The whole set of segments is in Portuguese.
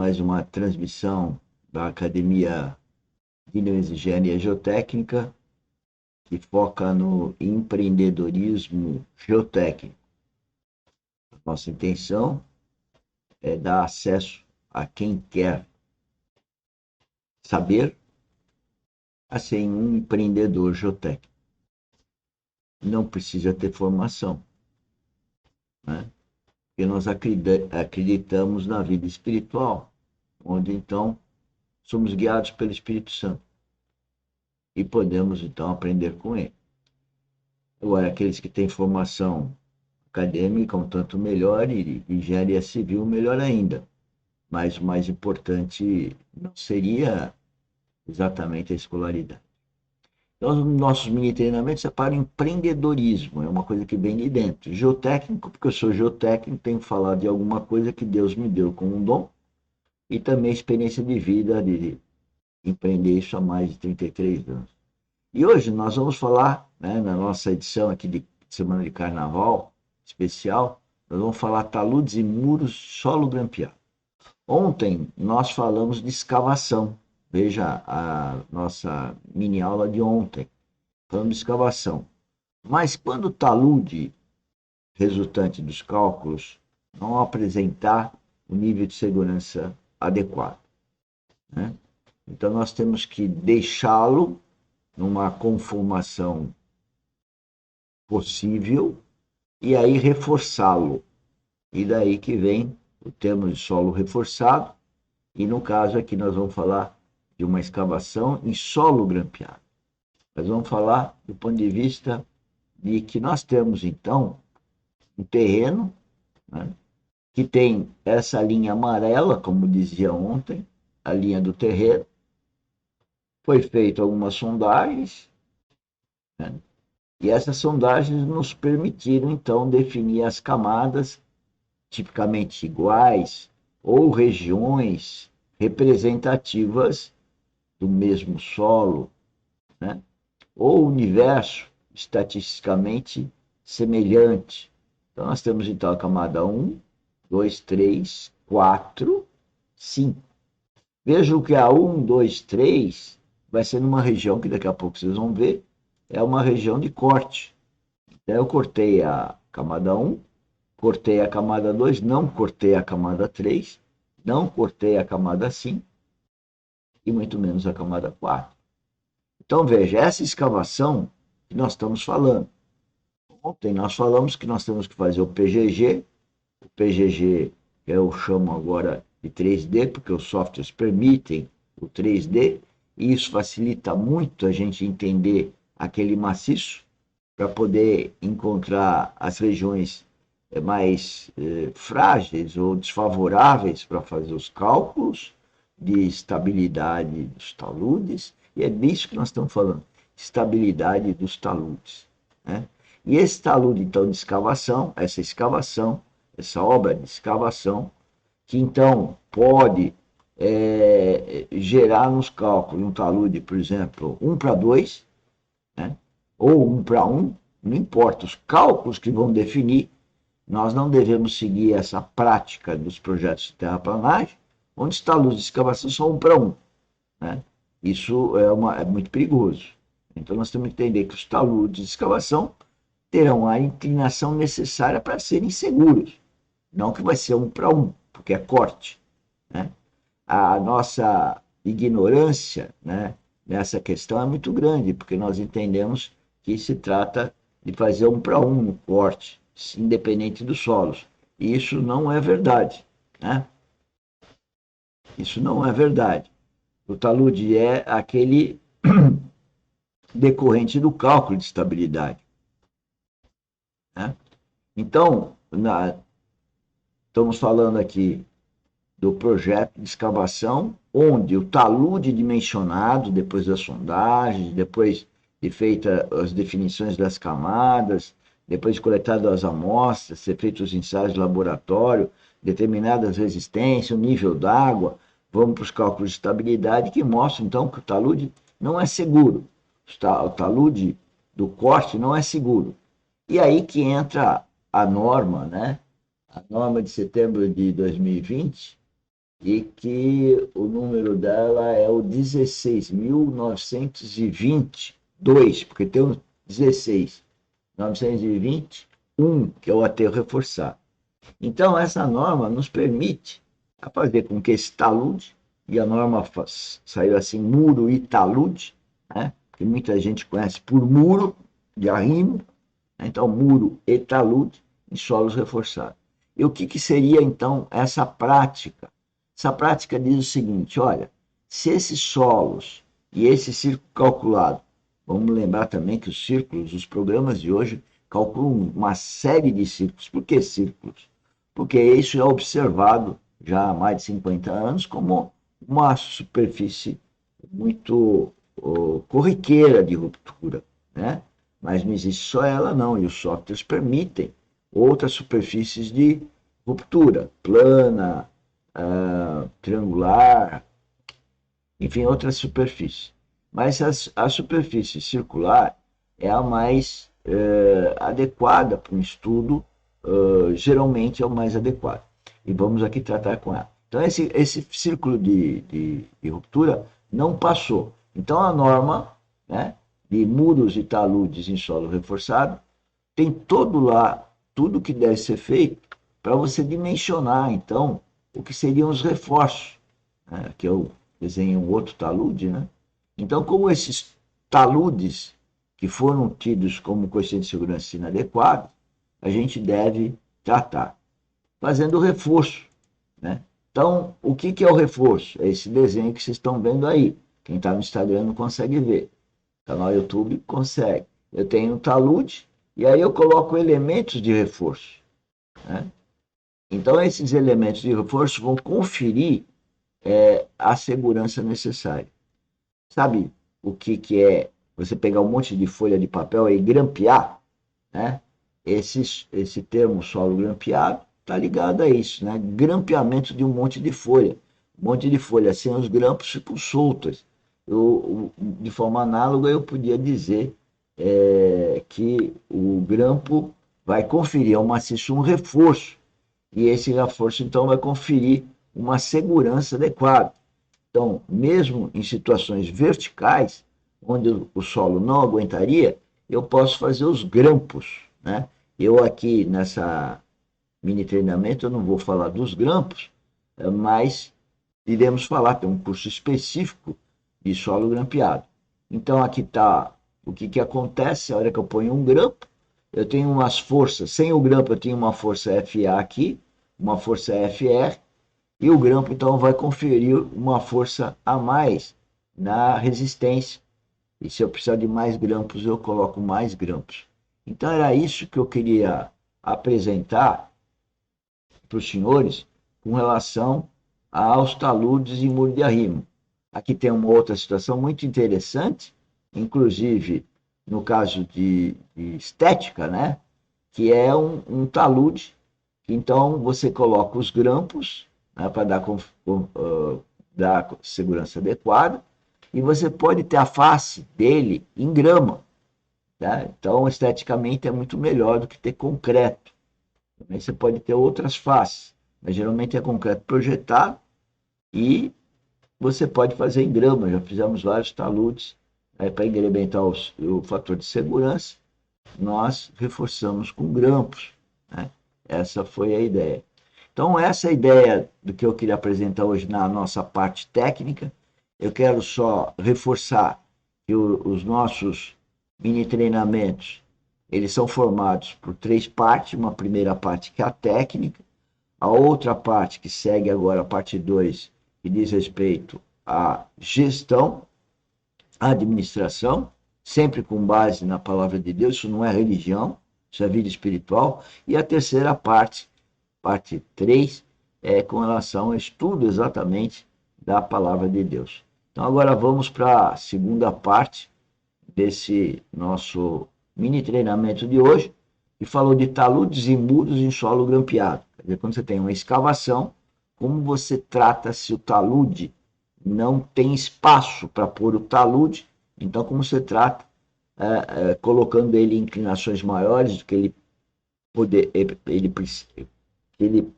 mais uma transmissão da Academia de Engenharia Geotécnica, que foca no empreendedorismo geotécnico. Nossa intenção é dar acesso a quem quer saber a ser um empreendedor geotécnico. Não precisa ter formação, né? Porque nós acreditamos na vida espiritual, onde então somos guiados pelo Espírito Santo e podemos então aprender com ele. Agora, aqueles que têm formação acadêmica, um tanto melhor, e engenharia civil, melhor ainda. Mas o mais importante não seria exatamente a escolaridade. Então, os nossos mini treinamentos é para empreendedorismo, é uma coisa que vem de dentro. Geotécnico, porque eu sou geotécnico, tenho que falar de alguma coisa que Deus me deu como um dom, e também experiência de vida, de empreender isso há mais de 33 anos. E hoje nós vamos falar, né, na nossa edição aqui de Semana de Carnaval especial, nós vamos falar taludes e muros solo grampeado. Ontem nós falamos de escavação. Veja a nossa mini aula de ontem. Falamos de escavação. Mas quando o talude resultante dos cálculos não apresentar o nível de segurança adequado, né? Então nós temos que deixá-lo numa conformação possível e aí reforçá-lo. E daí que vem o termo de solo reforçado, e no caso aqui nós vamos falar de uma escavação em solo grampeado. Nós vamos falar do ponto de vista de que nós temos então um terreno, né, que tem essa linha amarela, como dizia ontem, a linha do terreno. Foi feito algumas sondagens, né, e essas sondagens nos permitiram então definir as camadas tipicamente iguais ou regiões representativas do mesmo solo, né? Ou universo estatisticamente semelhante. Então, nós temos então a camada 1, 2, 3, 4, 5. Vejam que a 1, 2, 3 vai ser numa região que daqui a pouco vocês vão ver, é uma região de corte. Então, eu cortei a camada 1, cortei a camada 2, não cortei a camada 3, não cortei a camada 5 e muito menos a camada 4. Então, veja, essa escavação que nós estamos falando. Ontem nós falamos que nós temos que fazer o PGG eu chamo agora de 3D, porque os softwares permitem o 3D, e isso facilita muito a gente entender aquele maciço, para poder encontrar as regiões mais frágeis ou desfavoráveis para fazer os cálculos de estabilidade dos taludes, e é disso que nós estamos falando, estabilidade dos taludes, né? E esse talude, então, de escavação, essa obra de escavação, que então pode gerar nos cálculos um talude, por exemplo, 1:2, né? Ou 1:1, não importa, os cálculos que vão definir. Nós não devemos seguir essa prática dos projetos de terraplanagem, onde está a luz de escavação só 1:1, né? Isso é muito perigoso. Então nós temos que entender que os taludes de escavação terão a inclinação necessária para serem seguros. Não que vai ser 1:1, porque é corte, né? A nossa ignorância, né, nessa questão é muito grande, porque nós entendemos que se trata de fazer 1:1 no corte, independente dos solos. E isso não é verdade, né? Isso não é verdade. O talude é aquele decorrente do cálculo de estabilidade, né? Então, estamos falando aqui do projeto de escavação, onde o talude dimensionado, depois das sondagens, depois de feitas as definições das camadas, depois de coletadas as amostras, ser feitos os ensaios de laboratório, determinadas resistências, o nível d'água, vamos para os cálculos de estabilidade que mostram então que o talude não é seguro. O talude do corte não é seguro. E aí que entra a norma, né? A norma de setembro de 2020, e que o número dela é o 16.922, porque tem o 16.921, que é o aterro reforçado. Então, essa norma nos permite fazer com que esse talude, e a norma saiu assim, muro e talude, né? Que muita gente conhece por muro de arrimo, né? Então muro e talude em solos reforçados. E o que seria então essa prática? Essa prática diz o seguinte: olha, se esses solos e esse círculo calculado, vamos lembrar também que os círculos, os programas de hoje calculam uma série de círculos. Por que círculos? Porque isso é observado já há mais de 50 anos como uma superfície muito corriqueira de ruptura, né? Mas não existe só ela, não, e os softwares permitem outras superfícies de ruptura, plana, triangular, enfim, outras superfícies. Mas a superfície circular é a mais adequada para um estudo, geralmente é o mais adequado. E vamos aqui tratar com ela. Então, esse círculo de ruptura não passou. Então, a norma, né, de muros e taludes em solo reforçado tem todo lá, tudo que deve ser feito para você dimensionar, então, o que seriam os reforços, né, que eu desenhei um outro talude, né? Então, como esses taludes que foram tidos como coeficiente de segurança inadequado, a gente deve tratar, fazendo o reforço, né? Então, o que é o reforço? É esse desenho que vocês estão vendo aí. Quem está no Instagram não consegue ver. Canal YouTube consegue. Eu tenho um talude e aí eu coloco elementos de reforço, né? Então, esses elementos de reforço vão conferir a segurança necessária. Sabe o que é você pegar um monte de folha de papel e grampear, né? Esse termo solo grampeado está ligado a isso, né? Grampeamento de um monte de folha. Um monte de folha sem os grampos ficam soltas. De forma análoga, eu podia dizer que o grampo vai conferir ao maciço um reforço, e esse reforço, então, vai conferir uma segurança adequada. Então, mesmo em situações verticais, onde o solo não aguentaria, eu posso fazer os grampos, né? Eu aqui nessa mini treinamento eu não vou falar dos grampos, mas iremos falar, tem um curso específico de solo grampeado. Então aqui está o que acontece a hora que eu ponho um grampo. Eu tenho umas forças, sem o grampo eu tenho uma força FA aqui, uma força FR, e o grampo então vai conferir uma força a mais na resistência. E se eu precisar de mais grampos, eu coloco mais grampos. Então era isso que eu queria apresentar para os senhores com relação aos taludes e muro de arrimo. Aqui tem uma outra situação muito interessante, inclusive no caso de estética, né? Que é um talude, que então você coloca os grampos, né, para dar segurança adequada, e você pode ter a face dele em grama, tá? Então, esteticamente é muito melhor do que ter concreto. Também você pode ter outras faces, mas geralmente é concreto projetado e você pode fazer em grama. Já fizemos vários taludes para incrementar o fator de segurança. Nós reforçamos com grampos, né? Essa foi a ideia. Então, essa é a ideia do que eu queria apresentar hoje na nossa parte técnica. Eu quero só reforçar que os nossos mini treinamentos, eles são formados por três partes. Uma primeira parte que é a técnica, a outra parte que segue agora, a parte 2, que diz respeito à gestão, à administração, sempre com base na palavra de Deus. Isso não é religião, isso é vida espiritual. E a terceira parte, parte 3, é com relação ao estudo exatamente da palavra de Deus. Então agora vamos para a segunda parte desse nosso mini treinamento de hoje, que falou de taludes e muros em solo grampeado. Quer dizer, quando você tem uma escavação, como você trata se o talude não tem espaço para pôr o talude, então como você trata colocando ele em inclinações maiores do que ele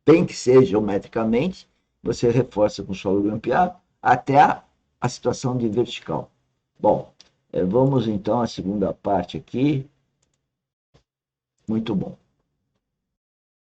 tem que ser geometricamente, você reforça com solo grampeado até a situação de vertical. Bom, vamos então à segunda parte aqui. Muito bom.